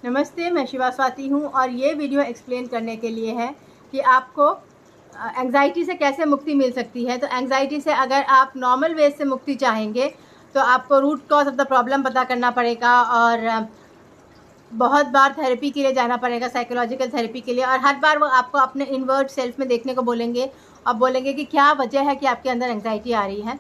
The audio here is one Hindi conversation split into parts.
नमस्ते, मैं शिवा स्वाति हूँ और ये वीडियो एक्सप्लेन करने के लिए है कि आपको एंग्जाइटी से कैसे मुक्ति मिल सकती है। तो एंग्जाइटी से अगर आप नॉर्मल वे से मुक्ति चाहेंगे तो आपको root cause of the problem पता करना पड़ेगा और बहुत बार थेरेपी के लिए जाना पड़ेगा, साइकोलॉजिकल थेरेपी के लिए। और हर बार वो आपको अपने इनवर्ड सेल्फ में देखने को बोलेंगे और बोलेंगे कि क्या वजह है कि आपके अंदर एंग्जाइटी आ रही है।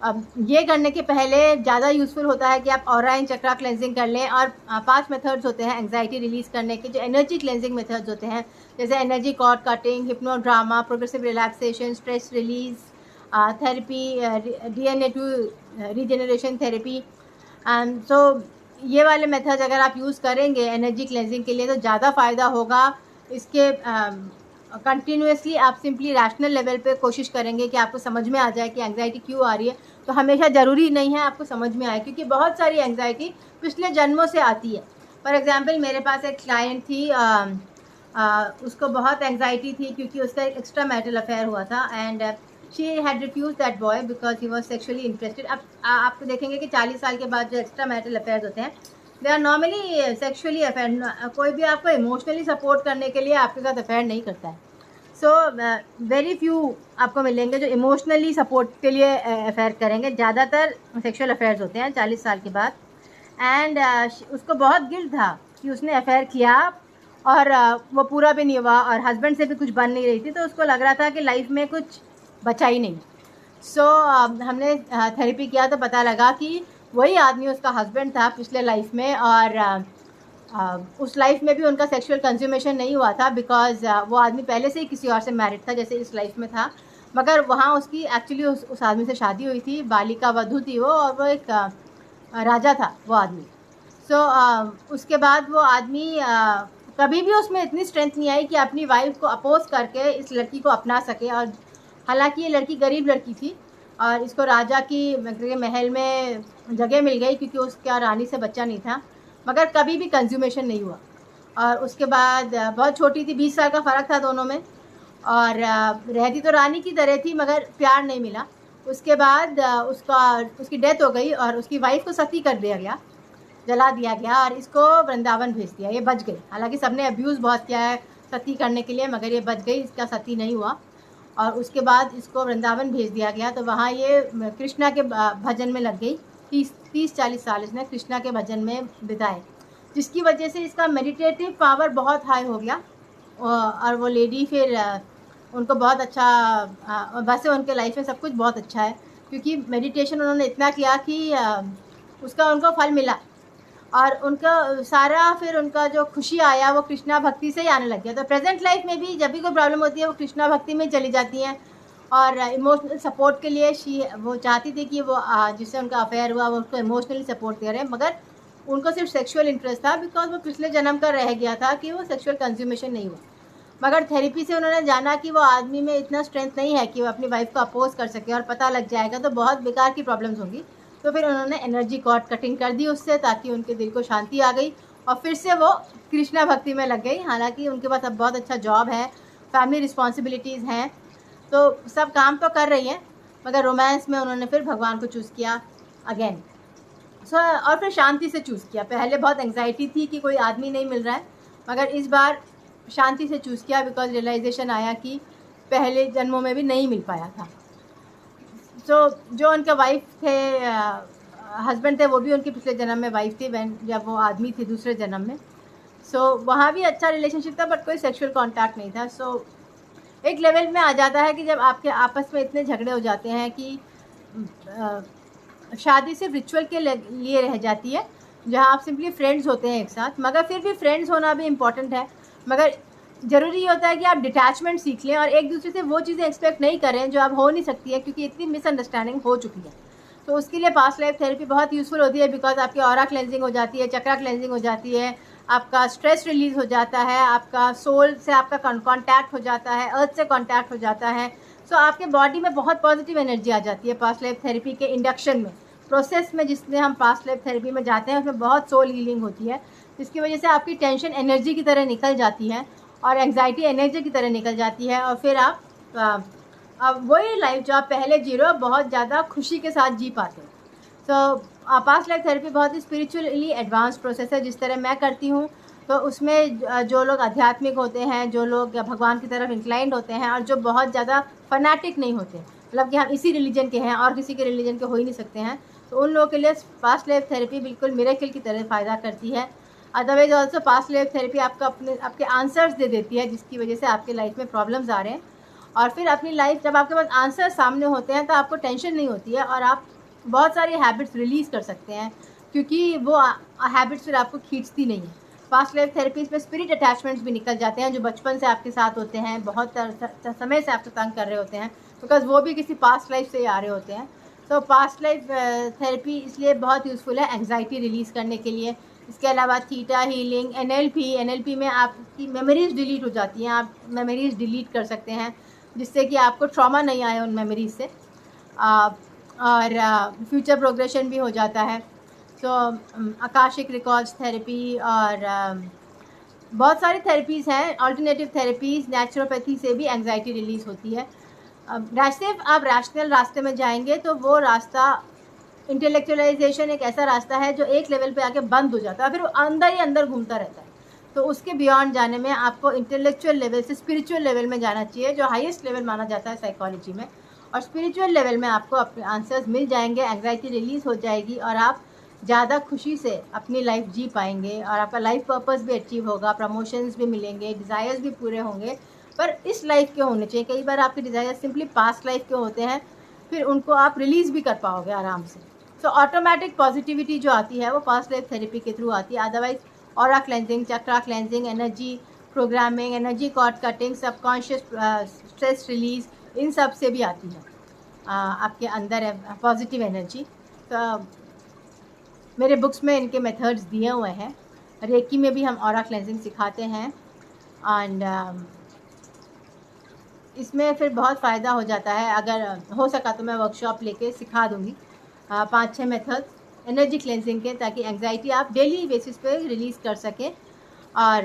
अब ये करने के पहले ज़्यादा यूज़फुल होता है कि आप ऑरा एंड चक्रा क्लेंजिंग कर लें। और 5 मेथड्स होते हैं एंग्जाइटी रिलीज़ करने के, जो एनर्जी क्लेंजिंग मेथड्स होते हैं, जैसे energy cord cutting, hypno drama, progressive relaxation, stress release therapy, DNA to regeneration therapy. So ये वाले मेथड्स अगर आप यूज़ करेंगे एनर्जी क्लेंजिंग के लिए तो ज़्यादा फ़ायदा होगा। इसके कंटिन्यूसली आप सिंपली रैशनल लेवल पे कोशिश करेंगे कि आपको समझ में आ जाए कि एंग्जाइटी क्यों आ रही है। तो हमेशा ज़रूरी नहीं है आपको समझ में आए, क्योंकि बहुत सारी एंग्जाइटी पिछले जन्मों से आती है। फॉर एग्जांपल मेरे पास एक क्लाइंट थी, उसको बहुत एंग्जाइटी थी क्योंकि उसका एक एक्स्ट्रा मैरिटल अफेयर हुआ था and she had refuse that boy because he was sexually interested. अब आप देखेंगे कि 40 साल के बाद जो एक्स्ट्रा मैरिटल अफेयर्स होते हैं they are normally sexually affair. कोई भी आपको इमोशनली सपोर्ट करने के लिए आपके साथ अफेयर नहीं करता है। सो वेरी फ्यू आपको मिलेंगे जो इमोशनली सपोर्ट के लिए अफेयर करेंगे। ज़्यादातर सेक्शुअल अफेयर्स होते हैं 40 साल के बाद। एंड उसको बहुत गिल्ट था कि उसने अफेयर किया और वो पूरा भी नहीं हुआ और हस्बैंड से भी कुछ बन नहीं रही थी, तो उसको लग रहा था कि लाइफ में कुछ बचा ही नहीं। सो हमने थेरेपी किया तो पता लगा कि वही आदमी उसका हस्बैंड था पिछले लाइफ में और उस लाइफ में भी उनका सेक्सुअल कंज्यूमेशन नहीं हुआ था बिकॉज वो आदमी पहले से ही किसी और से मैरिड था जैसे इस लाइफ में था। मगर वहाँ उसकी एक्चुअली उस आदमी से शादी हुई थी, बालिका वधू थी वो, और वो एक राजा था वो आदमी। सो उसके बाद वो आदमी कभी भी उसमें इतनी स्ट्रेंथ नहीं आई कि अपनी वाइफ को अपोज करके इस लड़की को अपना सके। और हालांकि ये लड़की गरीब लड़की थी और इसको राजा की महल में जगह मिल गई क्योंकि उसका रानी से बच्चा नहीं था, मगर कभी भी कंज्यूमेशन नहीं हुआ। और उसके बाद बहुत छोटी थी, 20 साल का फ़र्क था दोनों में, और रहती तो रानी की तरह थी मगर प्यार नहीं मिला। उसके बाद उसकी डेथ हो गई और उसकी वाइफ को सती कर दिया गया, जला दिया गया और इसको वृंदावन भेज दिया। ये बच गई, हालांकि सबने अब्यूज़ बहुत किया है सती करने के लिए, मगर ये बच गई, इसका सती नहीं हुआ। और उसके बाद इसको वृंदावन भेज दिया गया, तो वहाँ ये कृष्णा के भजन में लग गई। 30-40 साल इसने कृष्णा के भजन में बिताए, जिसकी वजह से इसका मेडिटेटिव पावर बहुत हाई हो गया। और वो लेडी फिर उनको बहुत अच्छा, वैसे उनके लाइफ में सब कुछ बहुत अच्छा है क्योंकि मेडिटेशन उन्होंने इतना किया कि उसका उनको फल मिला। और उनका सारा फिर उनका जो खुशी आया वो कृष्णा भक्ति से ही आने लग गया। तो प्रेजेंट लाइफ में भी जब भी कोई प्रॉब्लम होती है वो कृष्णा भक्ति में चली जाती हैं। और इमोशनल सपोर्ट के लिए वो चाहती थी कि वो जिससे उनका अफेयर हुआ वो उसको इमोशनली सपोर्ट दे रहे हैं, मगर उनको सिर्फ सेक्सुअल इंटरेस्ट था बिकॉज वो पिछले जन्म का रह गया था कि वो सेक्सुअल कंज्यूमेशन नहीं हुआ। मगर थेरेपी से उन्होंने जाना कि वो आदमी में इतना स्ट्रेंथ नहीं है कि वो अपनी वाइफ को अपोज कर सके, और पता लग जाएगा तो बहुत बेकार की प्रॉब्लम्स होंगी। तो फिर उन्होंने एनर्जी कॉर्ड कटिंग कर दी उससे, ताकि उनके दिल को शांति आ गई और फिर से वो कृष्णा भक्ति में लग गई। हालांकि उनके पास अब बहुत अच्छा जॉब है, फैमिली रिस्पॉन्सिबिलिटीज़ हैं, तो सब काम तो कर रही हैं, मगर रोमांस में उन्होंने फिर भगवान को चूज़ किया अगेन। और फिर शांति से चूज़ किया। पहले बहुत एंग्जाइटी थी कि कोई आदमी नहीं मिल रहा है, मगर इस बार शांति से चूज़ किया बिकॉज रियलाइजेशन आया कि पहले जन्मों में भी नहीं मिल पाया था। जो उनके वाइफ थे, हस्बैंड थे, वो भी उनके पिछले जन्म में वाइफ थी जब वो आदमी थी दूसरे जन्म में। वहाँ भी अच्छा रिलेशनशिप था बट कोई सेक्सुअल कांटेक्ट नहीं था। एक लेवल में आ जाता है कि जब आपके आपस में इतने झगड़े हो जाते हैं कि शादी सिर्फ रिचुअल के लिए रह जाती है, जहाँ आप सिंपली फ्रेंड्स होते हैं एक साथ। मगर फिर भी फ्रेंड्स होना भी इम्पॉर्टेंट है, मगर ज़रूरी होता है कि आप डिटैचमेंट सीख लें और एक दूसरे से वो चीज़ें एक्सपेक्ट नहीं करें जो अब हो नहीं सकती है, क्योंकि इतनी मिसअंडरस्टैंडिंग हो चुकी है। तो उसके लिए पास्ट लाइफ थेरेपी बहुत यूज़फुल होती है बिकॉज आपकी ऑरा क्लेंजिंग हो जाती है, चक्रा क्लेंजिंग हो जाती है, आपका स्ट्रेस रिलीज हो जाता है, आपका सोल से आपका कॉन्टैक्ट हो जाता है, अर्थ से कॉन्टैक्ट हो जाता है। आपके बॉडी में बहुत पॉजिटिव एनर्जी आ जाती है पास्ट लाइफ थेरेपी के इंडक्शन में, प्रोसेस में जिसमें हम पास्ट लाइफ थेरेपी में जाते हैं उसमें बहुत सोल हीलिंग होती है, जिसकी वजह से आपकी टेंशन एनर्जी की तरह निकल जाती है और एंग्जाइटी एनर्जी की तरह निकल जाती है। और फिर आप अब वही लाइफ जो आप पहले जी रहे हो बहुत ज़्यादा खुशी के साथ जी पाते हो। पास्ट लाइफ थेरेपी बहुत ही स्पिरिचुअली एडवांस प्रोसेस है जिस तरह मैं करती हूँ। तो उसमें जो लोग आध्यात्मिक होते हैं, जो लोग भगवान की तरफ इंक्लाइंड होते हैं और जो बहुत ज़्यादा फनाटिक नहीं होते, मतलब कि हम इसी रिलीजन के हैं और किसी के रिलीजन के हो ही नहीं सकते हैं, तो उन लोगों के लिए पास्ट लाइफ थेरेपी बिल्कुल मिरेकल की तरह फ़ायदा करती है। Otherwise also past life therapy आपको आपके आंसर्स दे देती है, जिसकी वजह से आपके लाइफ में प्रॉब्लम्स आ रहे हैं। और फिर अपनी लाइफ, जब आपके पास आंसर सामने होते हैं तो आपको टेंशन नहीं होती है और आप बहुत सारी हैबिट्स रिलीज़ कर सकते हैं, क्योंकि वो हैबिट्स फिर आपको खींचती नहीं है। पास्ट लाइफ थेरेपीज में स्पिरिट अटैचमेंट्स भी निकल जाते हैं, जो बचपन से आपके साथ होते हैं, बहुत समय से आपको तंग कर रहे होते हैं, बिकॉज वो भी किसी पास्ट लाइफ से ही आ रहे होते हैं। तो पास्ट लाइफ थेरेपी इसलिए बहुत यूज़फुल है एंग्जाइटी रिलीज़ करने के लिए। इसके अलावा थीटा हीलिंग, एनएलपी में आपकी मेमोरीज डिलीट हो जाती हैं, आप मेमोरीज डिलीट कर सकते हैं, जिससे कि आपको ट्रॉमा नहीं आए उन मेमोरीज से, और फ्यूचर प्रोग्रेशन भी हो जाता है। तो आकाशिक रिकॉर्ड्स थेरेपी और बहुत सारी थेरेपीज़ हैं, अल्टरनेटिव थेरेपीज़, नेचुरोपैथी से भी एंग्जाइटी रिलीज़ होती है। सिर्फ आप रैशनल रास्ते में जाएंगे तो वो रास्ता, इंटेलेक्चुअलाइजेशन एक ऐसा रास्ता है जो एक लेवल पे आके बंद हो जाता है, फिर वो अंदर ही अंदर घूमता रहता है। तो उसके बियॉन्ड जाने में आपको इंटेलेक्चुअल लेवल से स्पिरिचुअल लेवल में जाना चाहिए, जो हाईएस्ट लेवल माना जाता है साइकोलॉजी में। और स्पिरिचुअल लेवल में आपको अपने आंसर्स मिल जाएंगे, एंग्जाइटी रिलीज़ हो जाएगी और आप ज़्यादा खुशी से अपनी लाइफ जी पाएंगे और आपका लाइफ पर्पस भी अचीव होगा, प्रमोशंस भी मिलेंगे, डिज़ायर्स भी पूरे होंगे। पर इस लाइफ के होने चाहिए। कई बार आपके डिज़ायर सिंपली पास्ट लाइफ के होते हैं, फिर उनको आप रिलीज़ भी कर पाओगे आराम से। सो ऑटोमेटिक पॉजिटिविटी जो आती है वो पास्ट लाइफ थेरेपी के थ्रू आती है। Otherwise aura cleansing, chakra cleansing, energy programming, energy cord cutting, subconscious stress release, इन सब से भी आती है आपके अंदर है पॉजिटिव एनर्जी। तो मेरे बुक्स में इनके मेथड्स दिए हुए हैं। रेकी में भी हम ऑरा क्लेंजिंग सिखाते हैं एंड इसमें फिर बहुत फ़ायदा हो जाता है। अगर हो सका तो मैं वर्कशॉप लेके सिखा दूँगी 5-6 मेथड्स एनर्जी क्लेंजिंग के, ताकि एंग्जाइटी आप डेली बेसिस पे रिलीज़ कर सकें और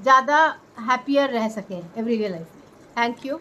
ज़्यादा हैप्पियर रह सकें एवरीडे लाइफ में। Thank you.